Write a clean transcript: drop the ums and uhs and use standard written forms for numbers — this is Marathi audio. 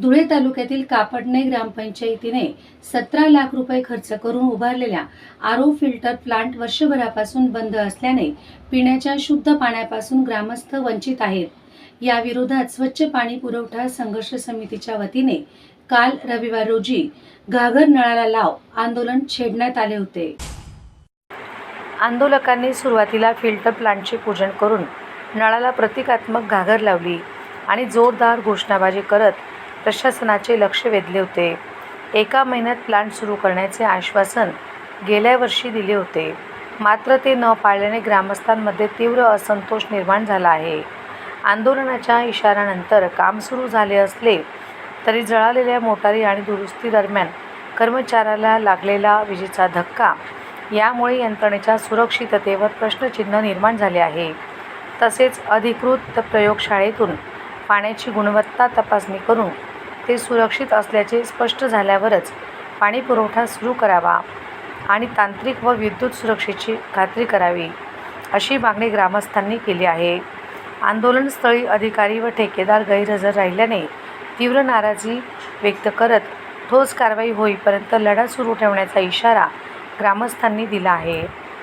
धुळे तालुक्यातील कापडणे ग्रामपंचायतीने 17 लाख रुपये खर्च करून उभारलेल्या आरओ फिल्टर प्लांट वर्षभरापासून बंद असल्याने पिण्याच्या शुद्ध पाण्यापासून ग्रामस्थ वंचित आहेत. या विरोधात स्वच्छ पाणी पुरवठा संघर्ष समितीच्या वतीने काल रविवार रोजी घागर नळाला लाव आंदोलन छेडण्यात आले होते. आंदोलकांनी सुरुवातीला फिल्टर प्लांटचे पूजन करून नळाला प्रतिकात्मक घागर लावली आणि जोरदार घोषणाबाजी करत प्रशासनाचे लक्ष वेधले होते. 1 महिन्यात प्लांट सुरू करण्याचे आश्वासन गेल्या वर्षी दिले होते, मात्र ते न पाळल्याने ग्रामस्थांमध्ये तीव्र असंतोष निर्माण झाला आहे. आंदोलनाच्या इशाऱ्यानंतर काम सुरू झाले असले तरी जळालेल्या मोटारी आणि दुरुस्ती दरम्यान कर्मचाऱ्याला लागलेला विजेचा धक्का यामुळे यंत्रणेच्या सुरक्षिततेवर प्रश्नचिन्ह निर्माण झाले आहे. तसेच अधिकृत प्रयोगशाळेतून पाण्याची गुणवत्ता तपासणी करून ते सुरक्षित असल्याचे स्पष्ट झाल्यावरच पाणी पुरवठा सुरू करावा आणि तांत्रिक व विद्युत सुरक्षेची खात्री करावी, अशी मागणी ग्रामस्थांनी केली आहे. आंदोलनस्थळी अधिकारी व ठेकेदार गैरहजर राहिल्याने तीव्र नाराजी व्यक्त करत ठोस कारवाई होईपर्यंत लढा सुरू ठेवण्याचा इशारा ग्रामस्थांनी दिला आहे.